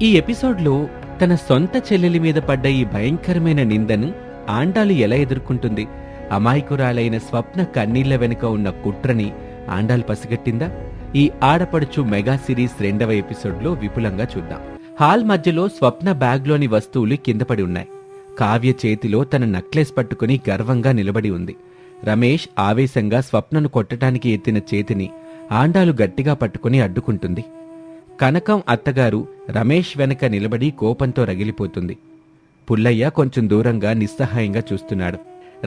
ఈ ఎపిసోడ్లో తన సొంత చెల్లెలి మీద పడ్డ ఈ భయంకరమైన నిందను ఆండాలు ఎలా ఎదుర్కొంటుంది? అమాయకురాలైన స్వప్న కన్నీళ్ల వెనుక ఉన్న కుట్రని ఆండాలు పసిగట్టిందా? ఈ ఆడపడుచు మెగా సిరీస్ 2వ ఎపిసోడ్లో విపులంగా చూద్దాం. హాల్ మధ్యలో స్వప్న బ్యాగ్లోని వస్తువులు కింద పడి ఉన్నాయి. కావ్య చేతిలో తన నక్లెస్ పట్టుకుని గర్వంగా నిలబడి ఉంది. రమేష్ ఆవేశంగా స్వప్నను కొట్టడానికి ఎత్తిన చేతిని ఆండాలు గట్టిగా పట్టుకుని అడ్డుకుంటుంది. కనకం అత్తగారు రమేష్ వెనక నిలబడి కోపంతో రగిలిపోతుంది. పుల్లయ్య కొంచెం దూరంగా నిస్సహాయంగా చూస్తున్నాడు.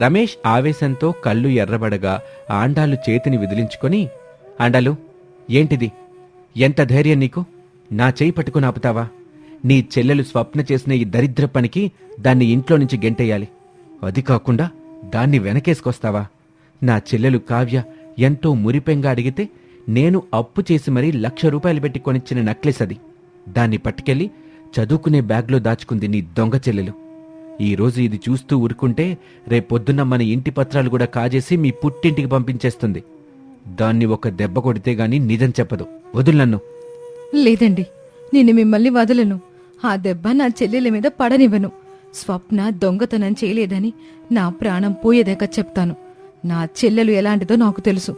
రమేష్ ఆవేశంతో కళ్ళు ఎర్రబడగా ఆండాలు చేతిని విదిలించుకొని, ఆండాలు, ఏంటిది? ఎంత ధైర్యం నీకు? నా చేయి పట్టుకుని ఆపుతావా? నీ చెల్లెలు స్వప్న చేసిన ఈ దరిద్ర పనికి దాన్ని ఇంట్లో నుంచి గెంటేయాలి. అది కాకుండా దాన్ని వెనకేసుకొస్తావా? నా చెల్లెలు కావ్య ఎంతో మురిపెంగా అడిగితే నేను అప్పు చేసి మరీ ₹1,00,000 పెట్టి కొనిచ్చిన నక్లెస్ అది. దాన్ని పట్టుకెళ్ళి చదువుకునే బ్యాగ్లో దాచుకుంది నీ దొంగ చెల్లెలు. ఈరోజు ఇది చూస్తూ ఊరుకుంటే రేపొద్దున్న మన ఇంటి పత్రాలు కూడా కాజేసి మీ పుట్టింటికి పంపించేస్తుంది. దాన్ని ఒక దెబ్బ కొడితే గాని నిజం చెప్పదు. వదులు నన్ను. లేదండి, నేను మిమ్మల్ని వదలను. ఆ దెబ్బ నా చెల్లెల మీద పడనివ్వను. స్వప్న దొంగతనం చేయలేదని నా ప్రాణం పోయేదాకా చెప్తాను. నా చెల్లెలు ఎలాంటిదో నాకు తెలుసు.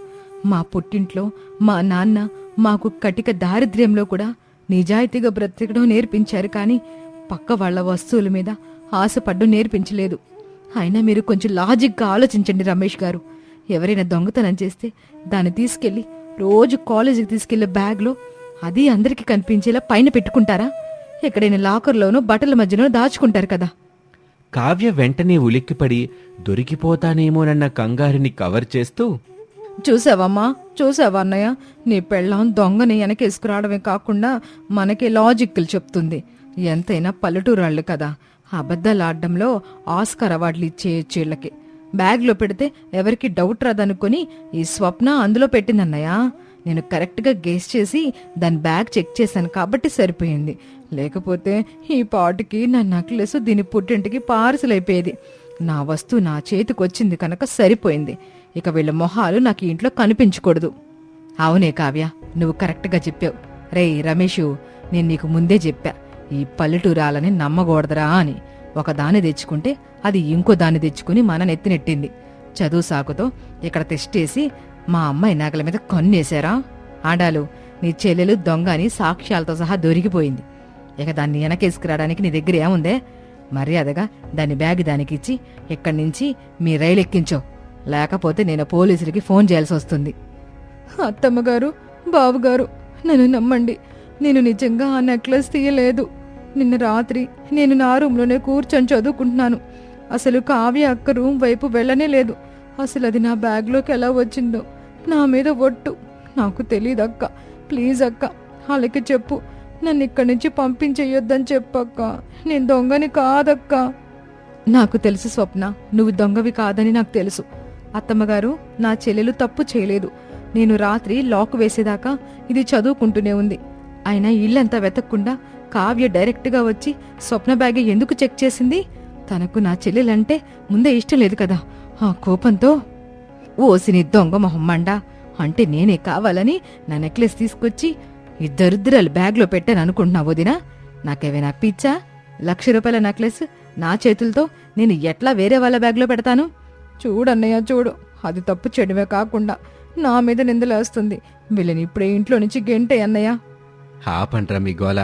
మా పుట్టింట్లో మా నాన్న మాకు కటిక దారిద్ర్యంలో కూడా నిజాయితీగా బ్రతకడం నేర్పించారు, కానీ పక్క వాళ్ల వస్తువుల మీద ఆశపడ్డం నేర్పించలేదు. అయినా మీరు కొంచెం లాజిక్గా ఆలోచించండి రమేష్ గారు. ఎవరైనా దొంగతనం చేస్తే దాన్ని తీసుకెళ్లి రోజు కాలేజీకి తీసుకెళ్లే బ్యాగ్లో అది అందరికీ కనిపించేలా పైన పెట్టుకుంటారా? ఎక్కడైనా లాకర్లోనో బట్టల మధ్యలో దాచుకుంటారు కదా. కావ్య వెంటనే ఉలిక్కిపడి దొరికిపోతానేమోనన్న కంగారిని కవర్ చేస్తూ, చూసావమ్మా, చూసావా అన్నయ్య, నీ పెళ్ళాం దొంగని వెనకేసుకురావడమే కాకుండా మనకే లాజిక్లు చెప్తుంది. ఎంతైనా పల్లెటూరాళ్ళు కదా, అబద్ధాలాడ్డంలో ఆస్కార్ అవార్డులు ఇచ్చేయచ్చు వీళ్ళకి. బ్యాగ్లో పెడితే ఎవరికి డౌట్ రాదనుకుని ఈ స్వప్న అందులో పెట్టిందన్నయ్య. నేను కరెక్ట్గా గెస్ చేసి దాని బ్యాగ్ చెక్ చేశాను కాబట్టి సరిపోయింది. లేకపోతే ఈ పాటికి నా నక్లెస్ దీని పుట్టింటికి పార్సల్ అయిపోయేది. నా వస్తువు నా చేతికి వచ్చింది కనుక సరిపోయింది. ఇక వీళ్ళ మొహాలు నాకు ఇంట్లో కనిపించకూడదు. అవునే కావ్య, నువ్వు కరెక్ట్గా చెప్పావు. రేయ్ రమేషు, నేను నీకు ముందే చెప్పా, ఈ పల్లెటూరాలని నమ్మకూడదురా అని. ఒకదాన్ని తెచ్చుకుంటే అది ఇంకో దాన్ని తెచ్చుకుని మన నెత్తినెట్టింది. చదువు సాకుతో ఇక్కడ తెస్టేసి మా అమ్మాయి నగల మీద కన్నేశారా? ఆడాలు, నీ చెల్లెలు దొంగ అని సాక్ష్యాలతో సహా దొరికిపోయింది. ఇక దాన్ని వెనకేసుకురావడానికి నీ దగ్గర ఏముందే? మర్యాదగా దాని బ్యాగ్ దానికిచ్చి ఇక్కడి నుంచి మీ రైలు ఎక్కించో, లేకపోతే నేను పోలీసులకి ఫోన్ చేయాల్సి వస్తుంది. అత్తమ్మగారు, బావుగారు, నన్ను నమ్మండి. నేను నిజంగా ఆ నెక్లెస్ తీయలేదు. నిన్న రాత్రి నేను నా రూమ్లోనే కూర్చొని చదువుకుంటున్నాను. అసలు కావ్య అక్క రూమ్ వైపు వెళ్ళనే లేదు. అసలు అది నా బ్యాగ్లోకి ఎలా వచ్చిందో నా మీద ఒట్టు. నాకు తెలీదక్క. ప్లీజ్ అక్క, వాళ్ళకి చెప్పు, నన్ను ఇక్కడి నుంచి పంపించేయొద్దని చెప్పక్క. నేను దొంగని కాదక్క. నాకు తెలుసు స్వప్న, నువ్వు దొంగవి కాదని నాకు తెలుసు. అత్తమ్మగారు, నా చెల్లెలు తప్పు చేయలేదు. నేను రాత్రి లాక్ వేసేదాకా ఇది చదువుకుంటూనే ఉంది. అయినా ఇల్లంతా వెతక్కుండా కావ్య డైరెక్ట్గా వచ్చి స్వప్న బ్యాగ్ ఎందుకు చెక్ చేసింది? తనకు నా చెల్లెలంటే ముందే ఇష్టం లేదు కదా. ఆ కోపంతో, ఓసిని దొంగ మొహమ్మండా, అంటే నేనే కావాలని నా నెక్లెస్ తీసుకొచ్చి ఈ దరిద్రాలు బ్యాగ్లో పెట్టాను అనుకుంటున్నావు వదినా? నాకేమైనా పిచ్చా? ₹1,00,000 నెక్లెస్ నా చేతులతో నేను ఎట్లా వేరే వాళ్ళ బ్యాగ్లో పెడతాను? చూడన్నయ్య చూడు, అది తప్పు చేయడమే కాకుండా నా మీద నిందలేస్తుంది. వీళ్ళని ఇప్పుడే ఇంట్లో నుంచి గెంటే అన్నయ్య. ఆపండ్రా మీ గోల.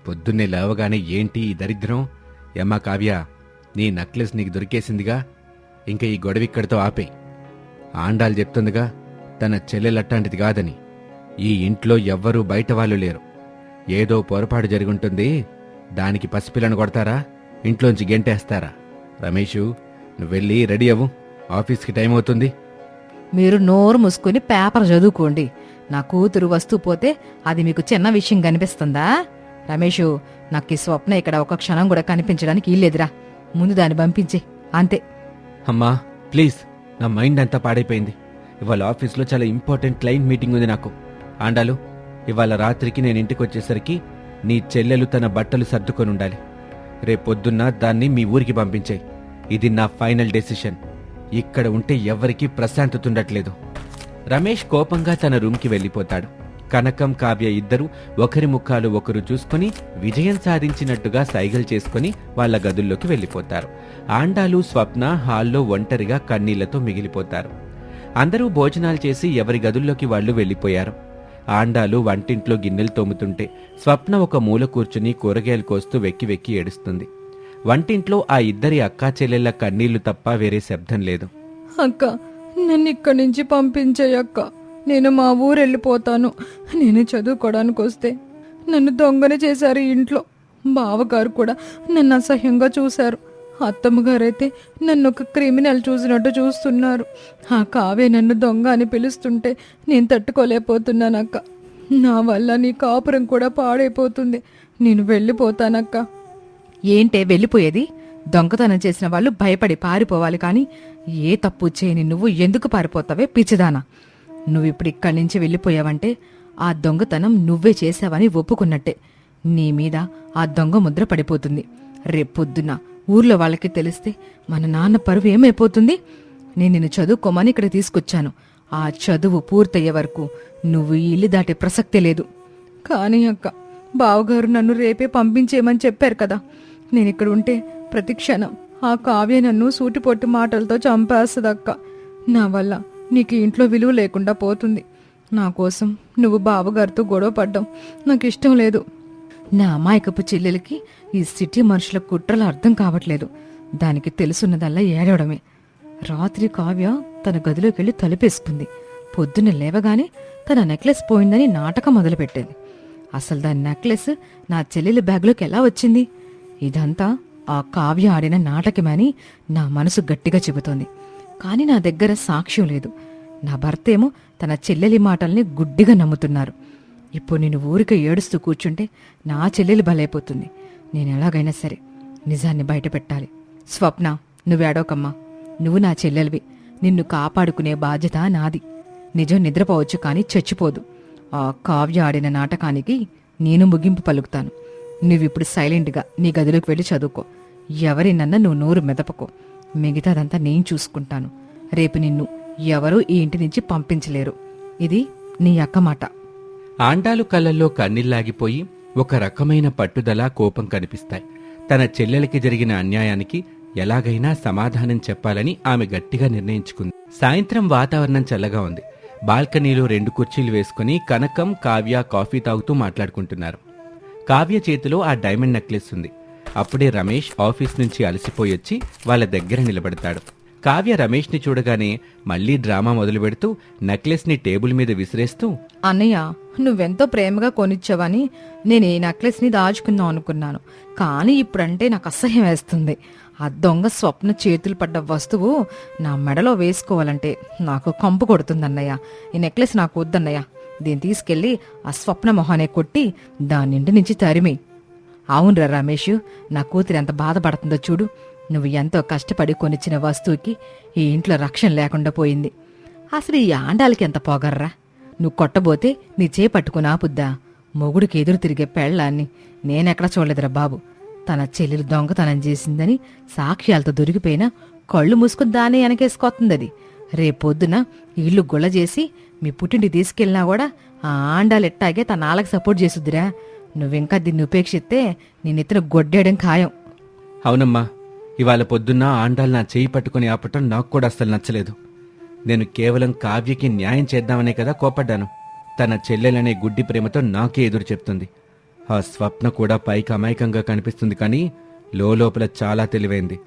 పొద్దున్నే లేవగానే ఏంటి ఈ దరిద్రం? ఏమ్మా కావ్య, నీ నక్లెస్ నీకు దొరికేసిందిగా, ఇంకా ఈ గొడవిక్కడితో ఆపేయి. ఆండాలు చెప్తుందిగా తన చెల్లెలట్టాంటిది కాదని. ఈ ఇంట్లో ఎవ్వరూ బయట వాళ్ళు లేరు. ఏదో పొరపాటు జరుగుంటుంది, దానికి పసిపిల్లను కొడతారా? ఇంట్లోంచి గెంటేస్తారా? రమేషు, నువ్వెళ్ళి రెడీ అవ్వు, ఆఫీస్కి టైం అవుతుంది. మీరు నోరు మూసుకుని పేపర్ చదువుకోండి. నా కూతురు వస్తువు పోతే అది మీకు చిన్న విషయం కనిపిస్తుందా? రమేషు, నాకు ఈ స్వప్న ఇక్కడ ఒక క్షణం కూడా కనిపించడానికి ఇల్లేదురా. ముందు దాన్ని పంపించే, అంతే. అమ్మా ప్లీజ్, నా మైండ్ అంతా పాడైపోయింది. ఇవాళ ఆఫీస్లో చాలా ఇంపార్టెంట్ క్లయింట్ మీటింగ్ ఉంది నాకు. ఆండాలు, ఇవాళ రాత్రికి నేను ఇంటికి వచ్చేసరికి నీ చెల్లెలు తన బట్టలు సర్దుకొని ఉండాలి. రేపొద్దున్న దాన్ని మీ ఊరికి పంపించాయి. ఇది నా ఫైనల్ డెసిషన్. ఇక్కడ ఉంటే ఎవరికీ ప్రశాంతత ఉండట్లేదు. రమేష్ కోపంగా తన రూమ్కి వెళ్ళిపోతాడు. కనకం కావ్య ఇద్దరు ఒకరి ముఖాలు ఒకరు చూసుకుని విజయం సాధించినట్టుగా సైగలు చేసుకుని వాళ్ళ గదుల్లోకి వెళ్ళిపోతారు. ఆండాలు స్వప్న హాల్లో ఒంటరిగా కన్నీళ్లతో మిగిలిపోతారు. అందరూ భోజనాలు చేసి ఎవరి గదుల్లోకి వాళ్ళు వెళ్ళిపోయారు. ఆండాలు వంటింట్లో గిన్నెలు తోముతుంటే స్వప్న ఒక మూల కూర్చుని కూరగాయలు కోస్తూ వెక్కి వెక్కి ఏడుస్తుంది. వంటింట్లో ఆ ఇద్దరి అక్కా చెల్లెళ్ల కన్నీళ్లు తప్ప వేరే శబ్దం లేదు. అక్క, నన్ను ఇక్కడి నుంచి పంపించేయక్క. నేను మా ఊరు వెళ్ళిపోతాను. నేను చదువుకోవడానికి వస్తే నన్ను దొంగన చేశారు ఇంట్లో. బావగారు కూడా నన్ను అసహ్యంగా చూశారు. అత్తమ్మగారైతే నన్ను ఒక క్రిమినల్ చూసినట్టు చూస్తున్నారు. ఆ కావే నన్ను దొంగ అని పిలుస్తుంటే నేను తట్టుకోలేకపోతున్నానక్క. నా వల్ల నీ కాపురం కూడా పాడైపోతుంది. నేను వెళ్ళిపోతానక్క. ఏంటే వెళ్ళిపోయేది? దొంగతనం చేసిన వాళ్ళు భయపడి పారిపోవాలి, కానీ ఏ తప్పు చేయని నువ్వు ఎందుకు పారిపోతావే పిచ్చిదానా? నువ్విప్పుడు ఇక్కడి నుంచి వెళ్ళిపోయావంటే ఆ దొంగతనం నువ్వే చేశావని ఒప్పుకున్నట్టే. నీ మీద ఆ దొంగ ముద్ర పడిపోతుంది. రేపొద్దున ఊర్లో వాళ్ళకి తెలిస్తే మన నాన్న పరువు ఏమైపోతుంది? నేను నిన్ను చదువుకోమని ఇక్కడ తీసుకొచ్చాను. ఆ చదువు పూర్తయ్యే వరకు నువ్వు ఈ ఇల్లు దాటే ప్రసక్తే లేదు. కానీ అక్క, బావగారు నన్ను రేపే పంపించేయమని చెప్పారు కదా. నేనిక్కడ ఉంటే ప్రతి క్షణం ఆ కావ్య నన్ను సూటిపొట్టి మాటలతో చంపేస్తుందక్క. నా వల్ల నీకు ఇంట్లో విలువ లేకుండా పోతుంది. నా కోసం నువ్వు బావగారితో గొడవ పడ్డం నాకు ఇష్టం లేదు. నా అమాయకపు చెల్లెలకి ఈ సిటీ మనుషుల కుట్రలు అర్థం కావట్లేదు. దానికి తెలుసున్నదల్లా ఏడవడమే. రాత్రి కావ్య తన గదిలోకి వెళ్ళి తలుపేసుకుంది. పొద్దున్న లేవగానే తన నెక్లెస్ పోయిందని నాటకం మొదలుపెట్టేది. అసలు దాని నెక్లెస్ నా చెల్లెలి బ్యాగ్లోకి ఎలా వచ్చింది? ఇదంతా ఆ కావ్య ఆడిన నాటకమని నా మనసు గట్టిగా చెబుతోంది. కానీ నా దగ్గర సాక్ష్యం లేదు. నా భర్తేమో తన చెల్లెలి మాటల్ని గుడ్డిగా నమ్ముతున్నారు. ఇప్పుడు నేను ఊరికే ఏడుస్తూ కూర్చుంటే నా చెల్లెలి బలైపోతుంది. నేను ఎలాగైనా సరే నిజాన్ని బయటపెట్టాలి. స్వప్న, నువ్వేడోకమ్మా. నువ్వు నా చెల్లెలివి. నిన్ను కాపాడుకునే బాధ్యత నాది. నిజం నిద్రపోవచ్చు, కానీ చచ్చిపోదు. ఆ కావ్య ఆడిన నాటకానికి నేను ముగింపు పలుకుతాను. నువ్విప్పుడు సైలెంట్గా నీ గదిలోకి వెళ్ళి చదువుకో. ఎవరినన్నా నువ్వు నోరు మెదపకో. మిగతాదంతా నేను చూసుకుంటాను. రేపు నిన్ను ఎవరూ ఈ ఇంటి నుంచి పంపించలేరు. ఇది నీ అక్క మాట. ఆండాలు కళ్ళల్లో కన్నీళ్లాగిపోయి ఒక రకమైన పట్టుదల, కోపం కనిపిస్తాయి. తన చెల్లెలకి జరిగిన అన్యాయానికి ఎలాగైనా సమాధానం చెప్పాలని ఆమె గట్టిగా నిర్ణయించుకుంది. సాయంత్రం వాతావరణం చల్లగా ఉంది. బాల్కనీలో 2 కుర్చీలు వేసుకుని కనకం, కావ్య కాఫీ తాగుతూ మాట్లాడుకుంటున్నారు. కావ్య చేతిలో ఆ డైమండ్ నెక్లెస్ ఉంది. అప్పుడే రమేష్ ఆఫీస్ నుంచి అలసిపోయొచ్చి వాళ్ళ దగ్గర నిలబడతాడు. కావ్య రమేష్ని చూడగానే మళ్లీ డ్రామా మొదలు పెడుతూ నెక్లెస్ని టేబుల్ మీద విసిరేస్తూ, అన్నయ్య, నువ్వెంతో ప్రేమగా కొనిచ్చావని నేను ఈ నెక్లెస్ని దాచుకుందాం అనుకున్నాను. కానీ ఇప్పుడంటే నాకు అసహ్యం వేస్తుంది. ఆ దొంగ స్వప్న చేతులు పడ్డ వస్తువు నా మెడలో వేసుకోవాలంటే నాకు కంపు కొడుతుందన్నయ్య. ఈ నెక్లెస్ నాకు వద్దన్నయ్య. దీన్ని తీసుకెళ్లి ఆ స్వప్న మొహానే కొట్టి దానింటి నుంచి తరిమి. అవునరా రమేష్, నా కూతురు ఎంత బాధపడుతుందో చూడు. నువ్వు ఎంతో కష్టపడి కొనిచ్చిన వస్తువుకి ఈ ఇంట్లో రక్షణ లేకుండా పోయింది. అసలు ఈ ఆండాలకి ఎంత పొగర్రా. నువ్వు కొట్టబోతే నీ చేపట్టుకుని ఆపుద్దా? మొగుడికి ఎదురు తిరిగే పెళ్ళాన్ని నేనెక్కడ చూడలేదురా బాబు. తన చెల్లెలు దొంగతనం చేసిందని సాక్ష్యాలతో దొరికిపోయినా కళ్ళు మూసుకుని దానే వెనకేసుకొస్తుందది. రేపొద్దున ఇల్లు గుళ్ళ చేసి మీ పుట్టింటి తీసుకెళ్ళినా కూడా ఆ ఆండాలు ఎట్టాగే తన ఆళ్ళకి సపోర్ట్ చేసుద్దిరా. నువ్వింకా దీన్ని ఉపేక్షిస్తే నేనెత్తిన గొడ్డేయడం ఖాయం. అవునమ్మా, ఇవాళ పొద్దున్న ఆండాలు నా చేయి పట్టుకుని ఆపటం నాకు కూడా అస్సలు నచ్చలేదు. నేను కేవలం కావ్యకి న్యాయం చేద్దామనే కదా కోపడ్డాను. తన చెల్లెలనే గుడ్డి ప్రేమతో నాకే ఎదురు చెప్తుంది. ఆ స్వప్న కూడా పైకి అమాయకంగా కనిపిస్తుంది, కానీ లోపల చాలా తెలివైంది.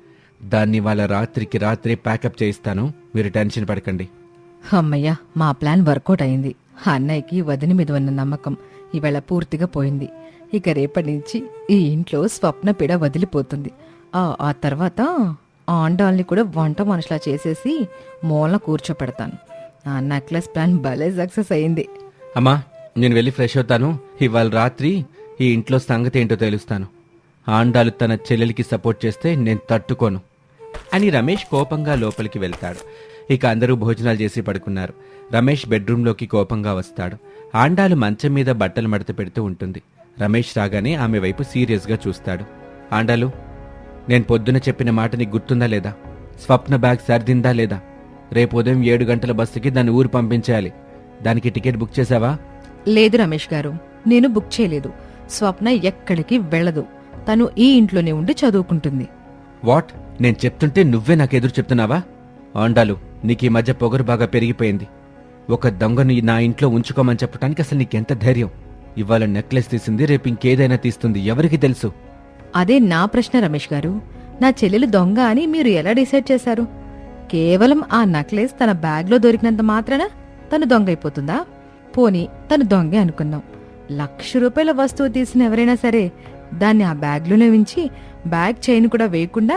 దాన్ని వాళ్ళ రాత్రికి రాత్రే ప్యాకప్ చేయిస్తాను. మీరు టెన్షన్ పడకండి. అమ్మయ్య, మా ప్లాన్ వర్కౌట్ అయింది. అన్నయ్యకి వదిన మీద ఉన్న నమ్మకం ఇవాళ పూర్తిగా పోయింది. ఇక రేపటి నుంచి ఈ ఇంట్లో స్వప్న పీడ వదిలిపోతుంది. ఆ తర్వాత ఆండాల్ని కూడా వంట మనుషులా చేసేసి మూలన కూర్చోపెడతాను. ఆ నెక్లెస్ ప్లాన్ భలే సక్సెస్ అయింది. అమ్మా, నేను వెళ్ళి ఫ్రెష్ అవుతాను. ఇవాళ రాత్రి ఈ ఇంట్లో సంగతి ఏంటో తెలుస్తాను. ఆండాలు తన చెల్లెలికి సపోర్ట్ చేస్తే నేను తట్టుకోను అని రమేష్ కోపంగా లోపలికి వెళ్తాడు. ఇక అందరూ భోజనాలు చేసి పడుకున్నారు. రమేష్ బెడ్రూంలోకి కోపంగా వస్తాడు. ఆండాలు మంచం మీద బట్టలు మడత పెడుతూ ఉంటుంది. రమేష్ రాగానే ఆమె వైపు సీరియస్గా చూస్తాడు. ఆండాలు, నేను పొద్దున చెప్పిన మాట నీకు గుర్తుందా లేదా? స్వప్న బ్యాగ్ సర్దిందా లేదా? రేపు ఉదయం 7 గంటల బస్సుకి దాన్ని ఊరు పంపించేయాలి. దానికి టికెట్ బుక్ చేసావా? లేదు రమేష్ గారు, నేను బుక్ చేయలేదు. స్వప్న ఎక్కడికి వెళ్ళదు. తను ఈ ఇంట్లోనే ఉండి చదువుకుంటుంది. వాట్? నేను చెప్తుంటే నువ్వే నాకెదురు చెప్తున్నావా? ఆండాలు, నీకు ఈ మధ్య పొగరు బాగా పెరిగిపోయింది. ఒక దొంగను నా ఇంట్లో ఉంచుకోమని చెప్పడానికి అసలు నీకెంత ధైర్యం? ఇవాళ నెక్లెస్ తీసింది, రేపు ఇంకేదైనా తీస్తుంది, ఎవరికి తెలుసు? అదే నా ప్రశ్న రమేష్ గారు. నా చెల్లెలు దొంగ అని మీరు ఎలా డిసైడ్ చేశారు? కేవలం ఆ నెక్లెస్ తన బ్యాగ్లో దొరికినంత మాత్రాన తను దొంగ అయిపోతుందా? పోనీ తను దొంగే అనుకుందాం. ₹1,00,000 వస్తువు తీసిన ఎవరైనా సరే దాన్ని ఆ బ్యాగ్లోనే ఉంచి బ్యాగ్ చైన్ కూడా వేయకుండా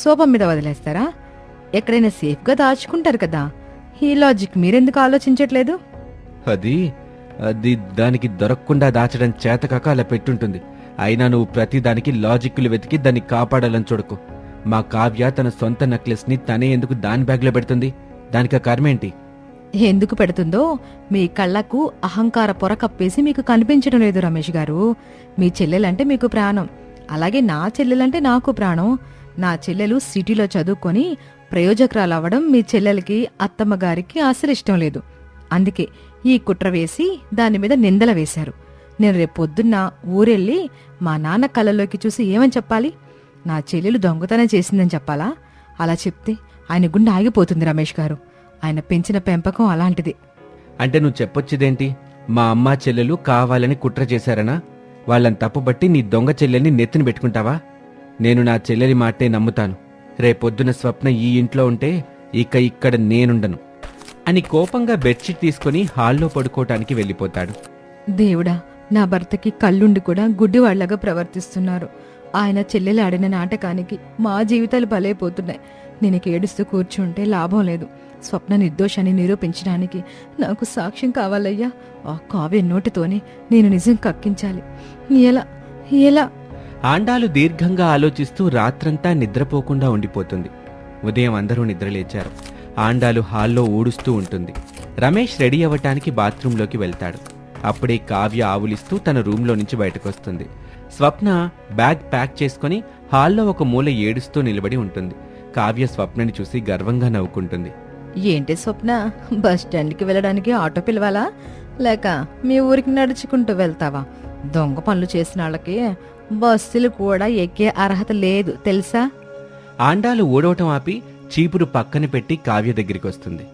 సోఫా మీద వదిలేస్తారా? ఎక్కడైనా సేఫ్గా దాచుకుంటారు కదా. ఈ లాజిక్ మీరెందుకు ఆలోచించట్లేదు? అది అది దానికి దొరకకుండా దాచడం చేతకాక అలా పెట్టుంటుంది. అయినా నువ్వు ప్రతిదానికి లాజిక్లు వెతికి దాన్ని కాపాడాలని చూడకు. మా కావ్య తన సొంత నెక్లెస్ ని తనే ఎందుకు దాని బ్యాగ్లో పెడుతుంది? దానికి కర్మేంటి? ఎందుకు పెడుతుందో మీ కళ్ళకు అహంకార పొర కప్పేసి మీకు కనిపించడం లేదు రమేష్ గారు. మీ చెల్లెలంటే మీకు ప్రాణం, అలాగే నా చెల్లెలంటే నాకు ప్రాణం. నా చెల్లెలు సిటీలో చదువుకొని ప్రయోజకురాలవ్వడం మీ చెల్లెలకి, అత్తమ్మగారికి అసలు ఇష్టం లేదు. అందుకే ఈ కుట్ర వేసి దాని మీద నిందల వేశారు. నేను రేపొద్దున్న ఊరెళ్ళి మా నాన్న కళ్ళలోకి చూసి ఏమని చెప్పాలి? నా చెల్లెలు దొంగతనం చేసిందని చెప్పాలా? అలా చెప్తే ఆయన గుండె ఆగిపోతుంది రమేష్ గారు. ఆయన పెంచిన పెంపకం అలాంటిది. అంటే నువ్వు చెప్పొచ్చేదేంటి? మా అమ్మ చెల్లెలు కావాలని కుట్ర చేశారనా? వాళ్ళని తప్పుబట్టి నీ దొంగ చెల్లెల్ని నెత్తిన పెట్టుకుంటావా? నేను నా చెల్లెలి మాటే నమ్ముతాను. రేపొద్దున స్వప్న ఈ ఇంట్లో ఉంటే ఇక ఇక్కడ నేనుండను అని కోపంగా బెడ్షీట్ తీసుకుని హాల్లో పడుకోవటానికి వెళ్ళిపోతాడు. దేవుడా, నా భర్తకి కళ్ళుండి కూడా గుడ్డివాళ్లాగా ప్రవర్తిస్తున్నారు. ఆయన చెల్లెలు ఆడిన నాటకానికి మా జీవితాలు బలైపోతున్నాయి. నేను ఏడుస్తూ కూర్చుంటే లాభం లేదు. స్వప్న నిర్దోషాన్ని నిరూపించడానికి నాకు సాక్ష్యం కావాలయ్యా. ఆ కావ్య నోటితోనే నేను నిజం కక్కించాలి. ఎలా ఎలా? ఆండాలు దీర్ఘంగా ఆలోచిస్తూ రాత్రంతా నిద్రపోకుండా ఉండిపోతుంది. ఉదయం అందరూ నిద్రలేచారు. ఆండాలు హాల్లో ఊడుస్తూ ఉంటుంది. రమేష్ రెడీ అవ్వటానికి బాత్రూంలోకి వెళ్తాడు. అప్పుడే కావ్య ఆవులిస్తూ తన రూంలో నుంచి బయటకొస్తుంది. స్వప్న బ్యాగ్ ప్యాక్ చేసుకుని హాల్లో ఒక మూల ఏడుస్తూ నిలబడి ఉంటుంది. కావ్య స్వప్నని చూసి గర్వంగా నవ్వుకుంటుంది. ఏంటి స్వప్న, బస్ స్టాండ్కి వెళ్ళడానికి ఆటో పిలవాలా, లేక మీ ఊరికి నడుచుకుంటూ వెళ్తావా? దొంగ పనులు చేసిన వాళ్ళకి బస్సులు కూడా ఎక్కే అర్హత లేదు తెలుసా? ఆండాలు ఊడవటం ఆపి చీపురు పక్కన పెట్టి కావ్య దగ్గరికి వస్తుంది.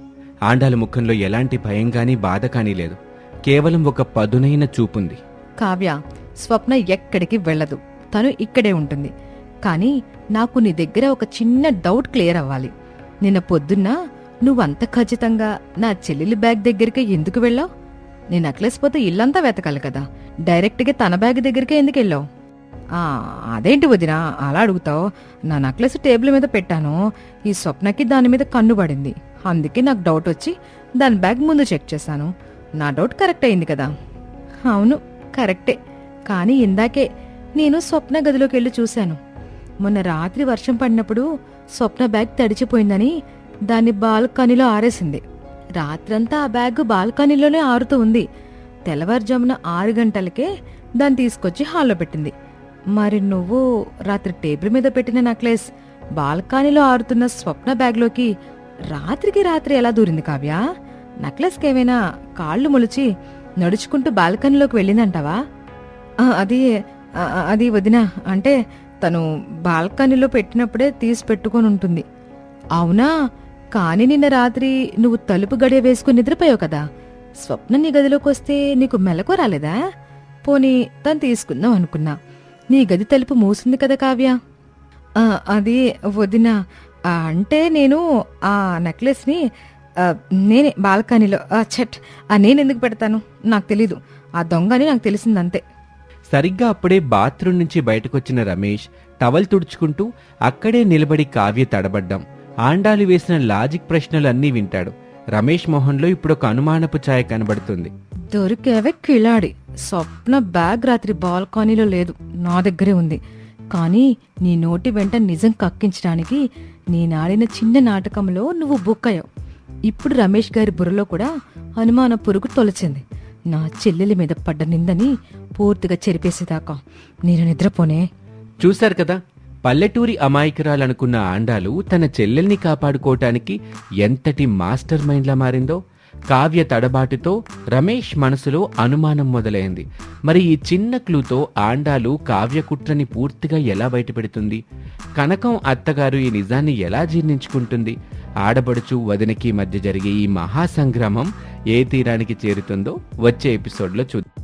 ఆండాల ముఖంలో ఎలాంటి భయం గానీ బాధ కానీ లేదు. కేవలం ఒక పదునైన చూపుంది. కావ్య, స్వప్న ఎక్కడికి వెళ్ళదు. తను ఇక్కడే ఉంటుంది. కానీ నాకు నీ దగ్గర ఒక చిన్న డౌట్ క్లియర్ అవ్వాలి. నిన్న పొద్దున్న నువ్వంత ఖచ్చితంగా నా చెల్లెలి బ్యాగ్ దగ్గరికి ఎందుకు వెళ్ళావు? నీ నెక్లెస్ పోతే ఇల్లంతా వెతకాలి కదా. డైరెక్ట్గా తన బ్యాగ్ దగ్గరికే ఎందుకు వెళ్ళావు? అదేంటి వదినా అలా అడుగుతావు? నా నెక్లెస్ టేబుల్ మీద పెట్టాను. ఈ స్వప్నకి దాని మీద కన్ను పడింది. అందుకే నాకు డౌట్ వచ్చి దాని బ్యాగ్ ముందు చెక్ చేశాను. నా డౌట్ కరెక్ట్ అయింది కదా? అవును, కరెక్టే. కానీ ఇందాకే నేను స్వప్న గదిలోకి వెళ్ళి చూశాను. మొన్న రాత్రి వర్షం పడినప్పుడు స్వప్న బ్యాగ్ తడిచిపోయిందని దాన్ని బాల్కనీలో ఆరేసింది. రాత్రంతా ఆ బ్యాగ్ బాల్కనీలోనే ఆరుతూ ఉంది. తెల్లవారుజామున 6 గంటలకే దాన్ని తీసుకొచ్చి హాల్లో పెట్టింది. మరి నువ్వు రాత్రి టేబుల్ మీద పెట్టిన నెక్లెస్ బాల్కనీలో ఆరుతున్న స్వప్న బ్యాగ్లోకి రాత్రికి రాత్రి ఎలా దూరింది కావ్య? నెక్లెస్కి ఏమైనా కాళ్ళు మొలిచి నడుచుకుంటూ బాల్కనీలోకి వెళ్ళిందంటావా? అది వదినా, అంటే తను బాల్కనీలో పెట్టినప్పుడే తీసి పెట్టుకొని ఉంటుంది. అవునా? కానీ నిన్న రాత్రి నువ్వు తలుపు గడియ వేసుకుని నిద్రపోయావు కదా. స్వప్న నీ గదిలోకి వస్తే నీకు మెలకు రాలేదా? పోనీ తను తీసుకుందాం అనుకున్నా. నీ గది తలుపు మూసింది కదా కావ్య. అది వదినా, అంటే నేను ఆ నెక్లెస్ని నేనే బాల్కనీలో నేనెందుకు పెడతాను? నాకు తెలీదు. ఆ దొంగని నాకు తెలిసిందంతే. సరిగ్గా అప్పుడే బాత్రూం నుంచి బయటకొచ్చిన రమేష్ టవల్ తుడుచుకుంటూ అక్కడే నిలబడి కావ్య తడబడ్డాం. ఆండాలు వేసిన లాజిక్ ప్రశ్నలన్నీ వింటాడు. రమేష్ మొహంలో ఇప్పుడొక అనుమానపు ఛాయ కనబడుతుంది. దొరికేవే కిలాడి. స్వప్న బ్యాగ్ రాత్రి బాల్కనీలో లేదు, నా దగ్గరే ఉంది. కానీ నీ నోటి వెంట నిజం కక్కించడానికి నేనాడిన చిన్న నాటకంలో నువ్వు బుక్ అయ్యావు. ఇప్పుడు రమేష్ గారి బుర్రలో కూడా అనుమాన పురుగు తొలచింది. నా చెల్లెలి మీద పడ్డ నిందని పూర్తిగా చెరిపేసేదాకా నేను నిద్రపోనే. చూశారు కదా, పల్లెటూరి అమాయకురాలనుకున్న ఆండాలు తన చెల్లెల్ని కాపాడుకోవటానికి ఎంతటి మాస్టర్ మైండ్లా మారిందో. కావ్య తడబాటుతో రమేష్ మనసులో అనుమానం మొదలైంది. మరి ఈ చిన్న క్లూతో ఆండాలు కావ్య కుట్రని పూర్తిగా ఎలా బయటపెడుతుంది? కనకం అత్తగారు ఈ నిజాన్ని ఎలా జీర్ణించుకుంటుంది? ఆడపడుచు వదినకి మధ్య జరిగే ఈ మహాసంగ్రామం ఏ తీరానికి చేరుతుందో వచ్చే ఎపిసోడ్లో చూద్దాం.